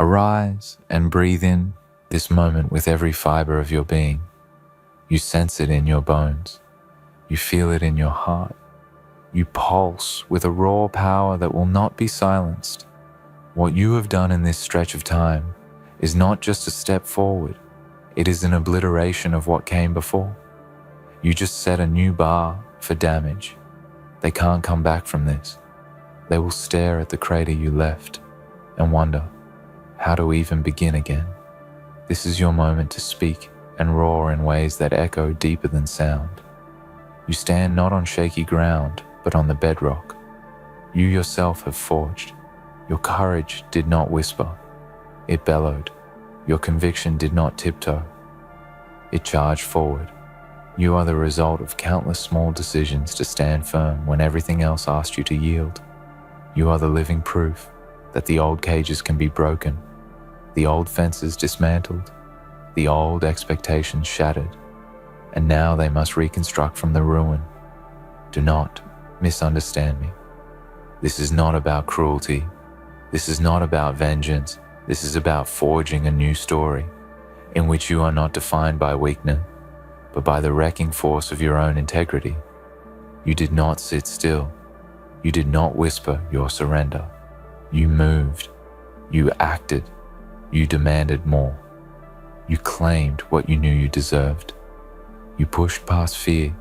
Arise and breathe in this moment with every fiber of your being. You sense it in your bones. You feel it in your heart. You pulse with a raw power that will not be silenced. What you have done in this stretch of time is not just a step forward. It is an obliteration of what came before. You just set a new bar for damage. They can't come back from this. They will stare at the crater you left and wonder how to even begin again. This is your moment to speak and roar in ways that echo deeper than sound. You stand not on shaky ground, but on the bedrock you yourself have forged. Your courage did not whisper, it bellowed. Your conviction did not tiptoe, it charged forward. You are the result of countless small decisions to stand firm when everything else asked you to yield. You are the living proof that the old cages can be broken, the old fences dismantled, the old expectations shattered, and now they must reconstruct from the ruin. Do not misunderstand me. This is not about cruelty. This is not about vengeance. This is about forging a new story in which you are not defined by weakness, but by the wrecking force of your own integrity. You did not sit still. You did not whisper your surrender. You moved. You acted. You demanded more. You claimed what you knew you deserved. You pushed past fear.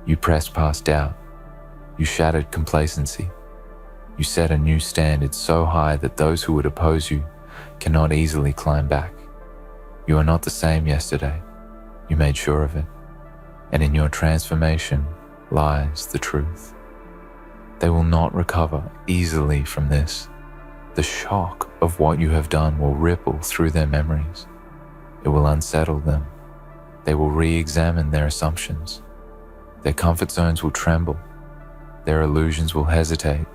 You pressed past doubt. You shattered complacency. You set a new standard so high that those who would oppose you cannot easily climb back. You are not the same yesterday. You made sure of it. And in your transformation lies the truth. They will not recover easily from this. The shock of what you have done will ripple through their memories. It will unsettle them. They will re-examine their assumptions. Their comfort zones will tremble. Their illusions will hesitate.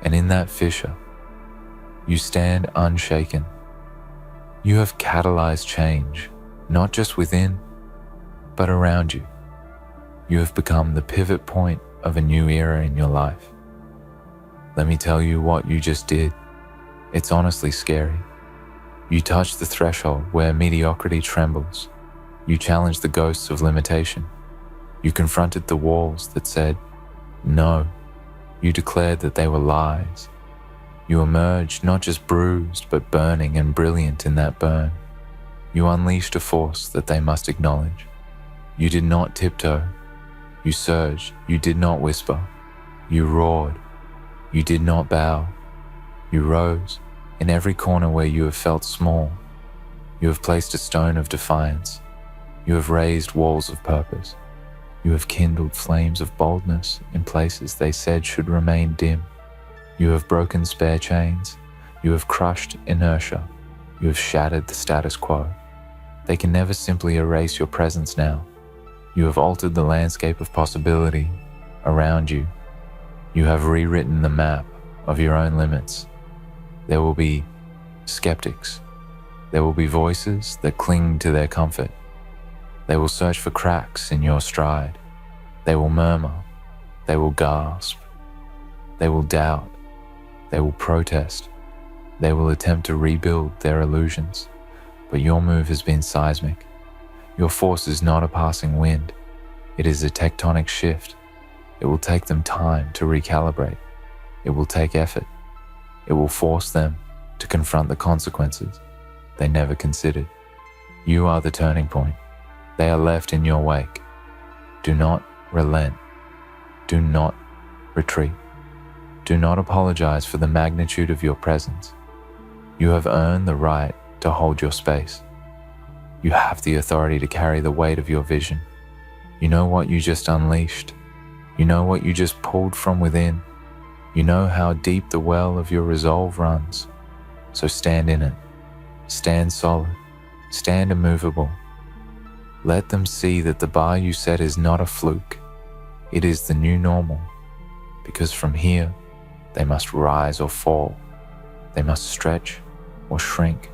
And in that fissure, you stand unshaken. You have catalyzed change, not just within, but around you. You have become the pivot point of a new era in your life. Let me tell you what you just did. It's honestly scary. You touched the threshold where mediocrity trembles. You challenged the ghosts of limitation. You confronted the walls that said, no. You declared that they were lies. You emerged not just bruised, but burning and brilliant in that burn. You unleashed a force that they must acknowledge. You did not tiptoe. You surged. You did not whisper. You roared. You did not bow. You rose. In every corner where you have felt small, you have placed a stone of defiance. You have raised walls of purpose. You have kindled flames of boldness in places they said should remain dim. You have broken spare chains. You have crushed inertia. You have shattered the status quo. They can never simply erase your presence now. You have altered the landscape of possibility around you. You have rewritten the map of your own limits. There will be skeptics. There will be voices that cling to their comfort. They will search for cracks in your stride. They will murmur. They will gasp. They will doubt. They will protest. They will attempt to rebuild their illusions. But your move has been seismic. Your force is not a passing wind. It is a tectonic shift. It will take them time to recalibrate. It will take effort. It will force them to confront the consequences they never considered. You are the turning point. They are left in your wake. Do not relent. Do not retreat. Do not apologize for the magnitude of your presence. You have earned the right to hold your space. You have the authority to carry the weight of your vision. You know what you just unleashed. You know what you just pulled from within. You know how deep the well of your resolve runs. So stand in it. Stand solid. Stand immovable. Let them see that the bar you set is not a fluke. It is the new normal. Because from here, they must rise or fall. They must stretch or shrink.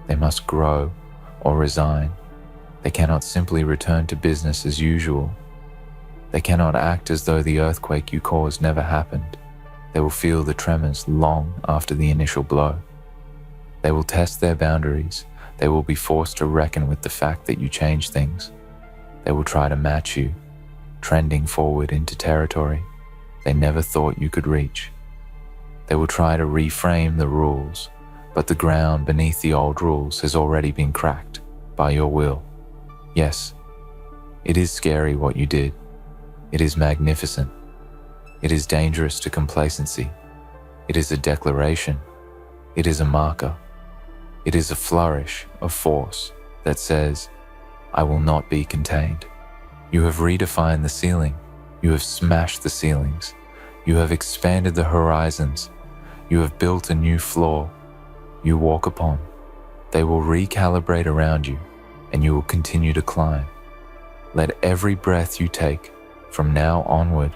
They must grow or resign. They cannot simply return to business as usual. They cannot act as though the earthquake you caused never happened. They will feel the tremors long after the initial blow. They will test their boundaries. They will be forced to reckon with the fact that you change things. They will try to match you, trending forward into territory they never thought you could reach. They will try to reframe the rules, but the ground beneath the old rules has already been cracked by your will. Yes, it is scary what you did. It is magnificent. It is dangerous to complacency. It is a declaration. It is a marker. It is a flourish of force that says, I will not be contained. You have redefined the ceiling. You have smashed the ceilings. You have expanded the horizons. You have built a new floor you walk upon. They will recalibrate around you, and you will continue to climb. Let every breath you take from now onward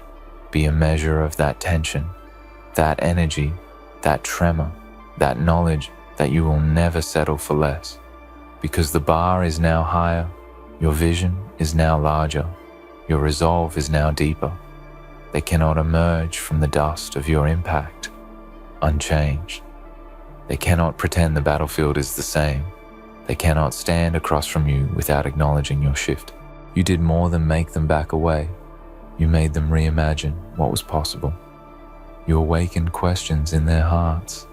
be a measure of that tension, that energy, that tremor, that knowledge that you will never settle for less. Because the bar is now higher, your vision is now larger, your resolve is now deeper. They cannot emerge from the dust of your impact unchanged. They cannot pretend the battlefield is the same. They cannot stand across from you without acknowledging your shift. You did more than make them back away. You made them reimagine what was possible. You awakened questions in their hearts.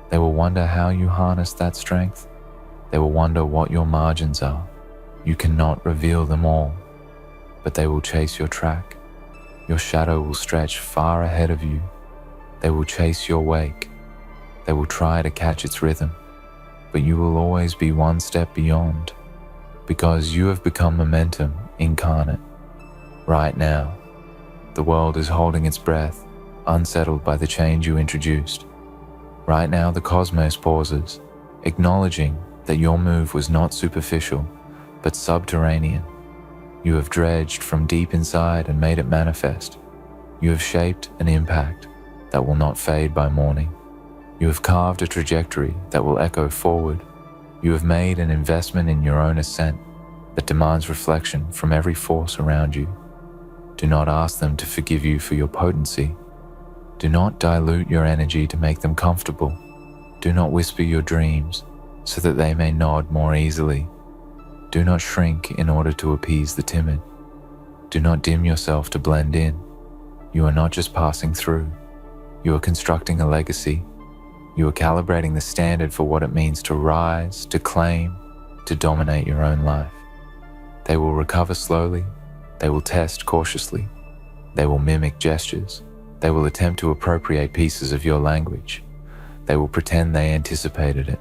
They will wonder how you harnessed that strength. They will wonder what your margins are. You cannot reveal them all, but they will chase your track. Your shadow will stretch far ahead of you. They will chase your wake. They will try to catch its rhythm, but you will always be one step beyond, because you have become momentum incarnate. Right now, the world is holding its breath, unsettled by the change you introduced. Right now, the cosmos pauses, acknowledging that your move was not superficial, but subterranean. You have dredged from deep inside and made it manifest. You have shaped an impact that will not fade by morning. You have carved a trajectory that will echo forward. You have made an investment in your own ascent that demands reflection from every force around you. Do not ask them to forgive you for your potency. Do not dilute your energy to make them comfortable. Do not whisper your dreams so that they may nod more easily. Do not shrink in order to appease the timid. Do not dim yourself to blend in. You are not just passing through. You are constructing a legacy. You are calibrating the standard for what it means to rise, to claim, to dominate your own life. They will recover slowly. They will test cautiously. They will mimic gestures. They will attempt to appropriate pieces of your language. They will pretend they anticipated it.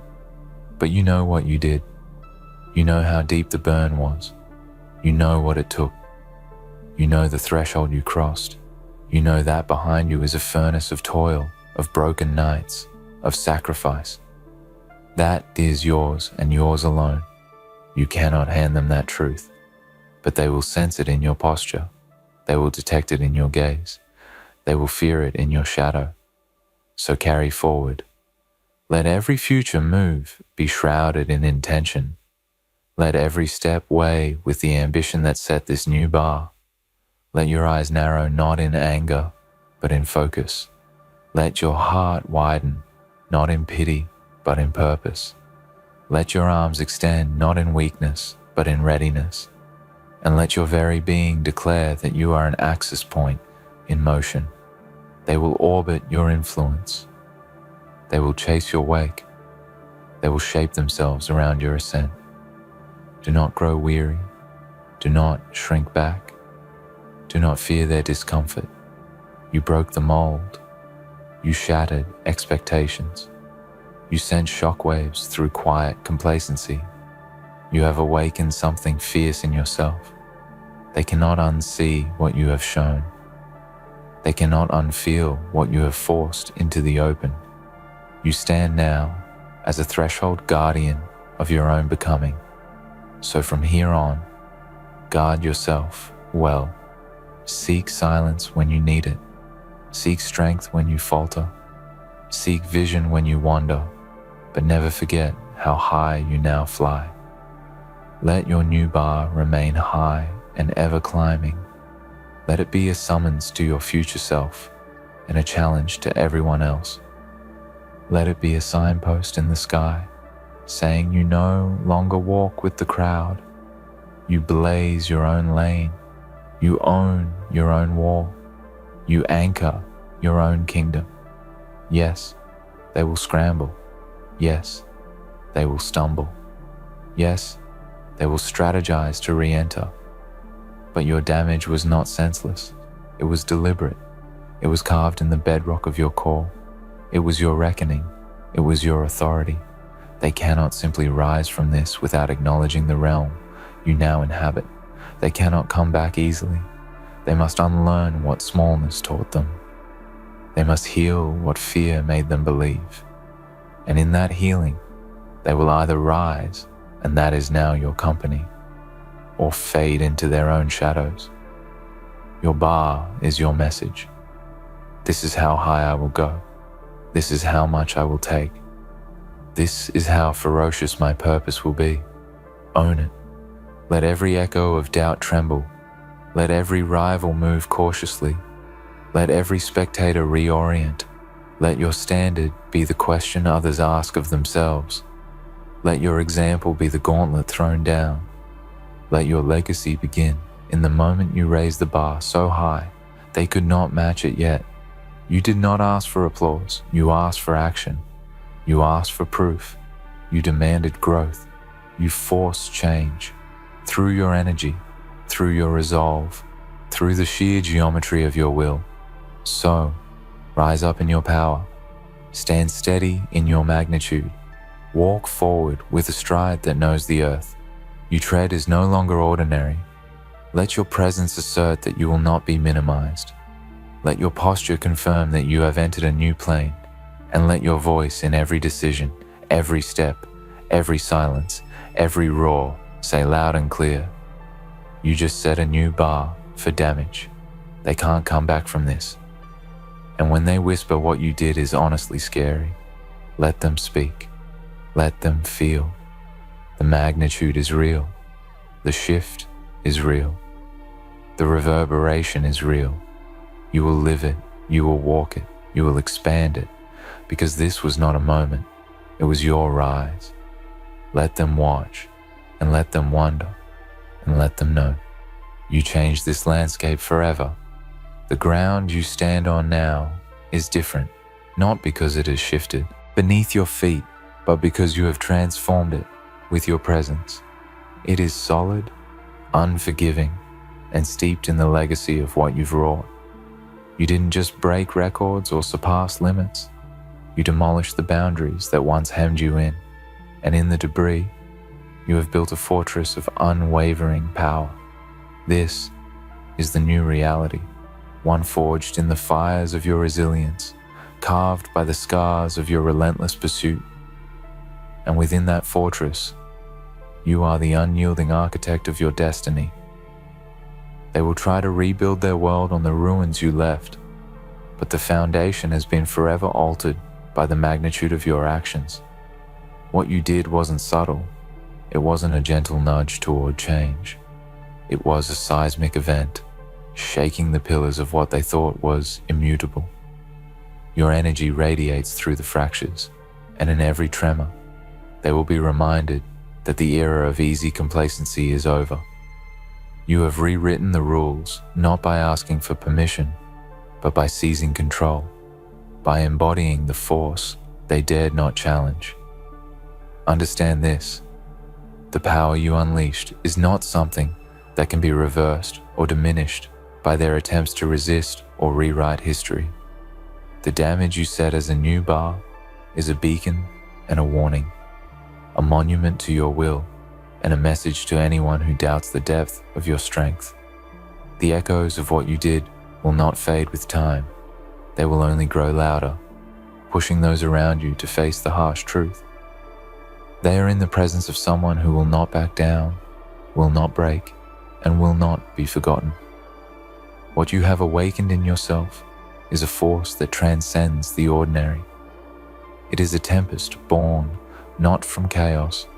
But you know what you did. You know how deep the burn was. You know what it took. You know the threshold you crossed. You know that behind you is a furnace of toil, of broken nights, of sacrifice. That is yours and yours alone. You cannot hand them that truth, but they will sense it in your posture. They will detect it in your gaze. They will fear it in your shadow. So carry forward. Let every future move be shrouded in intention. Let every step weigh with the ambition that set this new bar. Let your eyes narrow not in anger, but in focus. Let your heart widen, not in pity, but in purpose. Let your arms extend not in weakness, but in readiness. And let your very being declare that you are an axis point in motion. They will orbit your influence. They will chase your wake. They will shape themselves around your ascent. Do not grow weary. Do not shrink back. Do not fear their discomfort. You broke the mold. You shattered expectations. You sent shockwaves through quiet complacency. You have awakened something fierce in yourself. They cannot unsee what you have shown. They cannot unfeel what you have forced into the open. You stand now as a threshold guardian of your own becoming. So from here on, guard yourself well. Seek silence when you need it. Seek strength when you falter. Seek vision when you wander, but never forget how high you now fly. Let your new bar remain high and ever climbing. Let it be a summons to your future self and a challenge to everyone else. Let it be a signpost in the sky saying you no longer walk with the crowd. You blaze your own lane. You own your own wall. You anchor your own kingdom. Yes, they will scramble. Yes, they will stumble. Yes, they will strategize to re-enter. But your damage was not senseless. It was deliberate. It was carved in the bedrock of your core. It was your reckoning. It was your authority. They cannot simply rise from this without acknowledging the realm you now inhabit. They cannot come back easily. They must unlearn what smallness taught them. They must heal what fear made them believe. And in that healing, they will either rise, and that is now your company, or fade into their own shadows. Your bar is your message. This is how high I will go. This is how much I will take. This is how ferocious my purpose will be. Own it. Let every echo of doubt tremble. Let every rival move cautiously. Let every spectator reorient. Let your standard be the question others ask of themselves. Let your example be the gauntlet thrown down. Let your legacy begin in the moment you raise the bar so high they could not match it yet. You did not ask for applause. You asked for action. You asked for proof. You demanded growth. You forced change. Through your energy, through your resolve, through the sheer geometry of your will. So, rise up in your power. Stand steady in your magnitude. Walk forward with a stride that knows the earth. Your tread is no longer ordinary. Let your presence assert that you will not be minimized. Let your posture confirm that you have entered a new plane, and let your voice in every decision, every step, every silence, every roar say loud and clear, you just set a new bar for damage. They can't come back from this. And when they whisper what you did is honestly scary, let them speak. Let them feel. The magnitude is real. The shift is real. The reverberation is real. You will live it. You will walk it. You will expand it. Because this was not a moment. It was your rise. Let them watch, and let them wonder, and let them know. You changed this landscape forever. The ground you stand on now is different, not because it has shifted beneath your feet, but because you have transformed it with your presence. It is solid, unforgiving, and steeped in the legacy of what you've wrought. You didn't just break records or surpass limits. You demolished the boundaries that once hemmed you in, and in the debris, you have built a fortress of unwavering power. This is the new reality, one forged in the fires of your resilience, carved by the scars of your relentless pursuit. And within that fortress, you are the unyielding architect of your destiny. They will try to rebuild their world on the ruins you left, but the foundation has been forever altered by the magnitude of your actions. What you did wasn't subtle. It wasn't a gentle nudge toward change. It was a seismic event, shaking the pillars of what they thought was immutable. Your energy radiates through the fractures, and in every tremor, they will be reminded that the era of easy complacency is over. You have rewritten the rules, not by asking for permission, but by seizing control, by embodying the force they dared not challenge. Understand this: the power you unleashed is not something that can be reversed or diminished by their attempts to resist or rewrite history. The damage you set as a new bar is a beacon and a warning, a monument to your will, and a message to anyone who doubts the depth of your strength. The echoes of what you did will not fade with time. They will only grow louder, pushing those around you to face the harsh truth. They are in the presence of someone who will not back down, will not break, and will not be forgotten. What you have awakened in yourself is a force that transcends the ordinary. It is a tempest born not from chaos,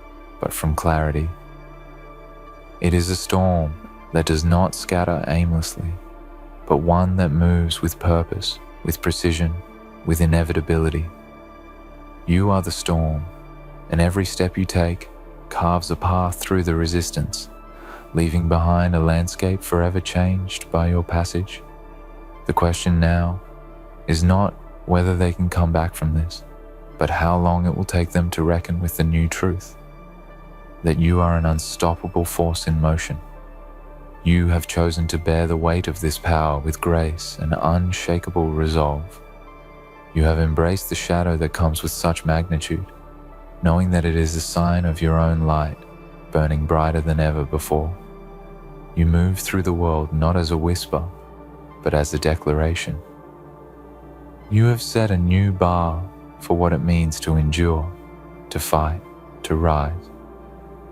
but from clarity. It is a storm that does not scatter aimlessly, but one that moves with purpose, with precision, with inevitability. You are the storm, and every step you take carves a path through the resistance, leaving behind a landscape forever changed by your passage. The question now is not whether they can come back from this, but how long it will take them to reckon with the new truth, that you are an unstoppable force in motion. You have chosen to bear the weight of this power with grace and unshakable resolve. You have embraced the shadow that comes with such magnitude, knowing that it is a sign of your own light, burning brighter than ever before. You move through the world not as a whisper, but as a declaration. You have set a new bar for what it means to endure, to fight, to rise.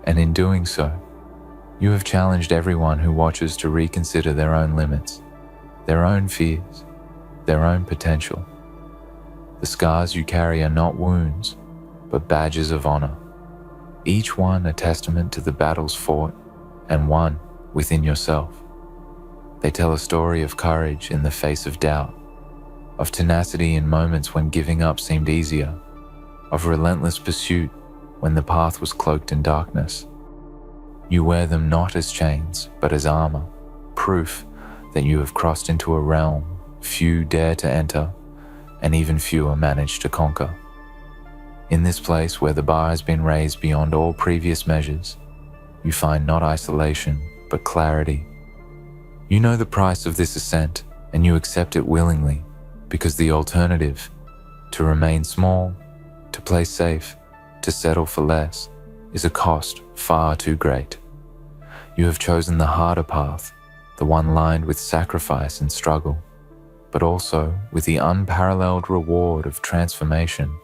And in doing so, you have challenged everyone who watches to reconsider their own limits, their own fears, their own potential. The scars you carry are not wounds, but badges of honor, each one a testament to the battles fought and won within yourself. They tell a story of courage in the face of doubt, of tenacity in moments when giving up seemed easier, of relentless pursuit when the path was cloaked in darkness. You wear them not as chains, but as armor, proof that you have crossed into a realm few dare to enter, and even fewer manage to conquer. In this place where the bar has been raised beyond all previous measures, you find not isolation, but clarity. You know the price of this ascent, and you accept it willingly, because the alternative, to remain small, to play safe, to settle for less, is a cost far too great. You have chosen the harder path, the one lined with sacrifice and struggle, but also with the unparalleled reward of transformation.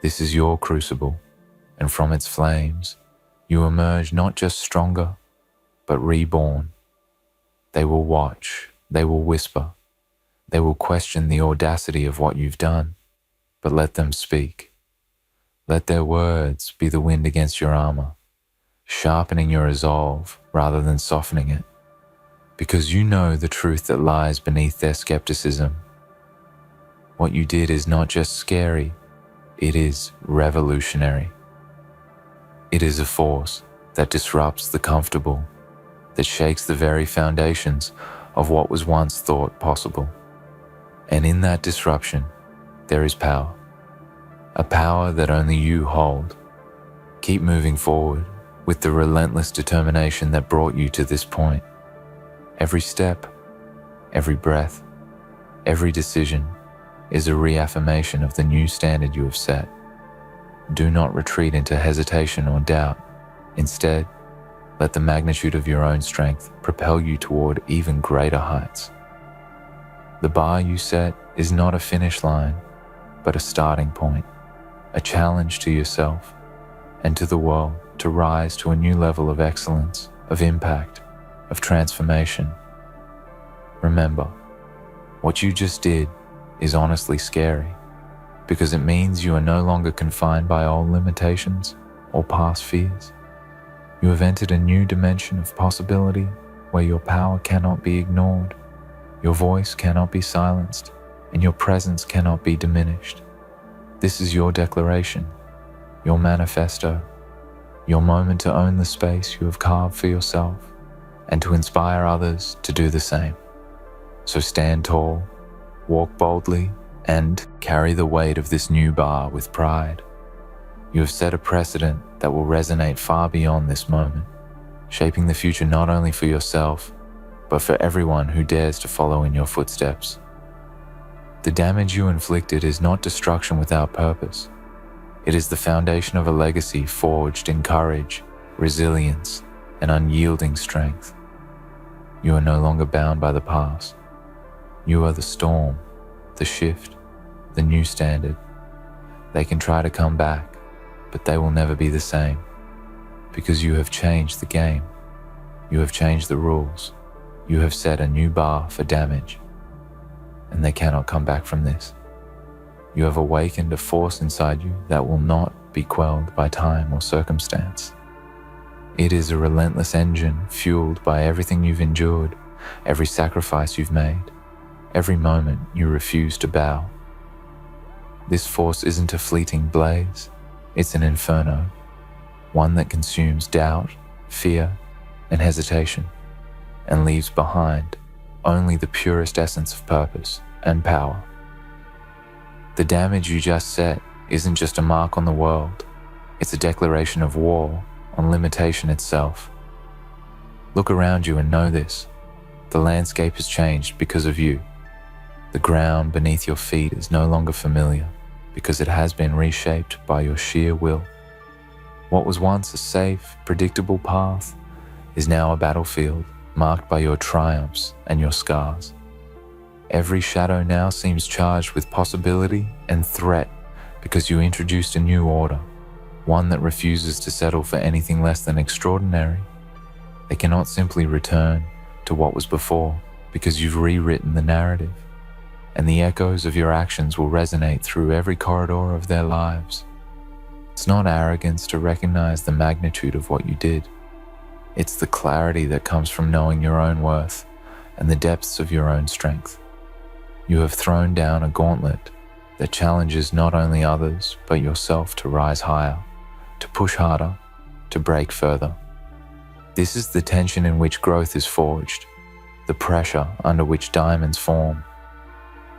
This is your crucible, and from its flames, you emerge not just stronger, but reborn. They will watch, they will whisper, they will question the audacity of what you've done, but let them speak. Let their words be the wind against your armor, sharpening your resolve rather than softening it, because you know the truth that lies beneath their skepticism. What you did is not just scary, it is revolutionary. It is a force that disrupts the comfortable, that shakes the very foundations of what was once thought possible. And in that disruption, there is power, a power that only you hold. Keep moving forward with the relentless determination that brought you to this point. Every step, every breath, every decision is a reaffirmation of the new standard you have set. Do not retreat into hesitation or doubt. Instead, let the magnitude of your own strength propel you toward even greater heights. The bar you set is not a finish line, but a starting point, a challenge to yourself and to the world to rise to a new level of excellence, of impact, of transformation. Remember, what you just did is honestly scary, because it means you are no longer confined by old limitations or past fears. You have entered a new dimension of possibility where your power cannot be ignored, your voice cannot be silenced, and your presence cannot be diminished. This is your declaration, your manifesto, your moment to own the space you have carved for yourself and to inspire others to do the same. So stand tall, walk boldly, and carry the weight of this new bar with pride. You have set a precedent that will resonate far beyond this moment, shaping the future not only for yourself, but for everyone who dares to follow in your footsteps. The damage you inflicted is not destruction without purpose. It is the foundation of a legacy forged in courage, resilience, and unyielding strength. You are no longer bound by the past. You are the storm, the shift, the new standard. They can try to come back, but they will never be the same, because you have changed the game. You have changed the rules. You have set a new bar for damage, and they cannot come back from this. You have awakened a force inside you that will not be quelled by time or circumstance. It is a relentless engine fueled by everything you've endured, every sacrifice you've made, every moment you refuse to bow. This force isn't a fleeting blaze. It's an inferno, one that consumes doubt, fear, and hesitation, and leaves behind only the purest essence of purpose and power. The damage you just set isn't just a mark on the world, it's a declaration of war on limitation itself. Look around you and know this. The landscape has changed because of you. The ground beneath your feet is no longer familiar because it has been reshaped by your sheer will. What was once a safe, predictable path is now a battlefield marked by your triumphs and your scars. Every shadow now seems charged with possibility and threat because you introduced a new order, one that refuses to settle for anything less than extraordinary. They cannot simply return to what was before because you've rewritten the narrative, and the echoes of your actions will resonate through every corridor of their lives. It's not arrogance to recognize the magnitude of what you did. It's the clarity that comes from knowing your own worth and the depths of your own strength. You have thrown down a gauntlet that challenges not only others, but yourself to rise higher, to push harder, to break further. This is the tension in which growth is forged, the pressure under which diamonds form.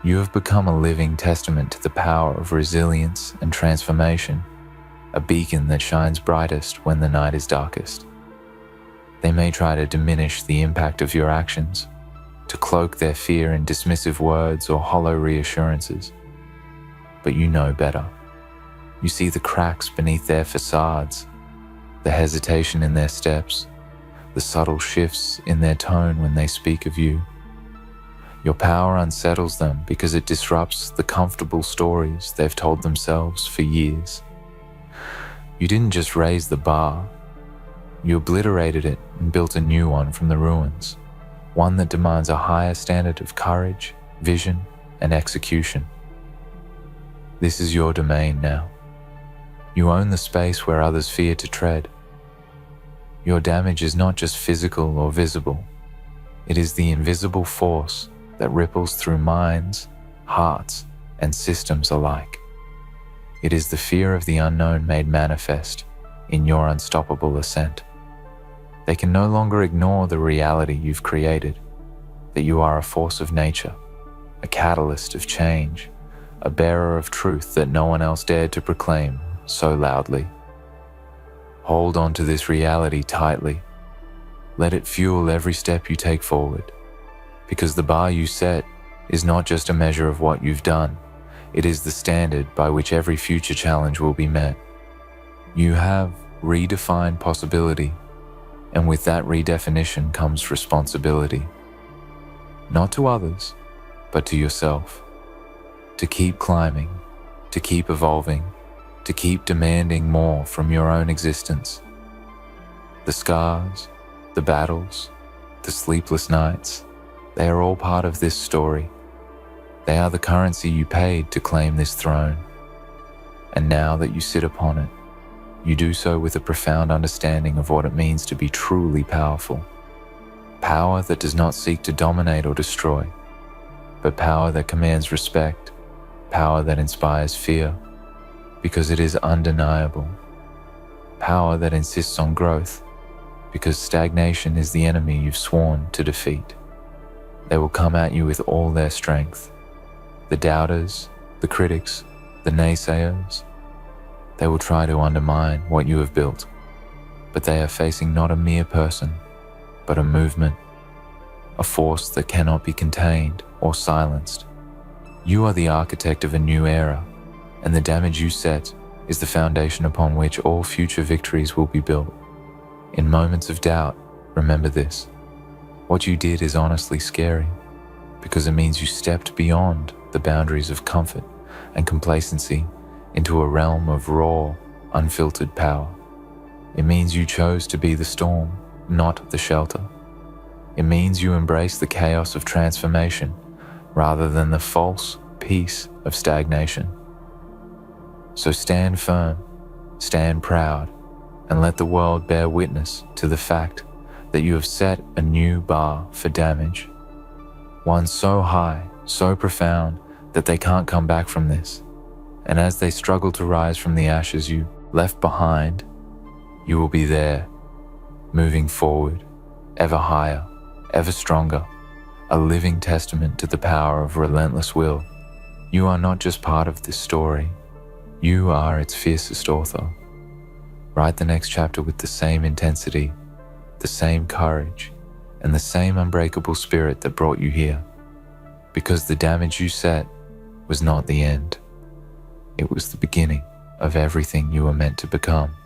You have become a living testament to the power of resilience and transformation, a beacon that shines brightest when the night is darkest. They may try to diminish the impact of your actions, to cloak their fear in dismissive words or hollow reassurances. But you know better. You see the cracks beneath their facades, the hesitation in their steps, the subtle shifts in their tone when they speak of you. Your power unsettles them because it disrupts the comfortable stories they've told themselves for years. You didn't just raise the bar, you obliterated it and built a new one from the ruins, one that demands a higher standard of courage, vision, and execution. This is your domain now. You own the space where others fear to tread. Your damage is not just physical or visible. It is the invisible force that ripples through minds, hearts, and systems alike. It is the fear of the unknown made manifest in your unstoppable ascent. They can no longer ignore the reality you've created, that you are a force of nature, a catalyst of change, a bearer of truth that no one else dared to proclaim so loudly. Hold on to this reality tightly. Let it fuel every step you take forward, because the bar you set is not just a measure of what you've done, it is the standard by which every future challenge will be met. You have redefined possibility, and with that redefinition comes responsibility. Not to others, but to yourself. To keep climbing, to keep evolving, to keep demanding more from your own existence. The scars, the battles, the sleepless nights, they are all part of this story. They are the currency you paid to claim this throne. And now that you sit upon it, you do so with a profound understanding of what it means to be truly powerful. Power that does not seek to dominate or destroy, but power that commands respect, power that inspires fear, because it is undeniable. Power that insists on growth, because stagnation is the enemy you've sworn to defeat. They will come at you with all their strength. The doubters, the critics, the naysayers, they will try to undermine what you have built, but they are facing not a mere person, but a movement, a force that cannot be contained or silenced. You are the architect of a new era, and the damage you set is the foundation upon which all future victories will be built. In moments of doubt, remember this. What you did is honestly scary, because it means you stepped beyond the boundaries of comfort and complacency into a realm of raw, unfiltered power. It means you chose to be the storm, not the shelter. It means you embrace the chaos of transformation rather than the false peace of stagnation. So stand firm, stand proud, and let the world bear witness to the fact that you have set a new bar for damage. One so high, so profound that they can't come back from this. And as they struggle to rise from the ashes, you Left behind, you will be there, moving forward, ever higher, ever stronger, a living testament to the power of relentless will. You are not just part of this story, you are its fiercest author. Write the next chapter with the same intensity, the same courage, and the same unbreakable spirit that brought you here. Because the damage you set was not the end. It was the beginning of everything you were meant to become.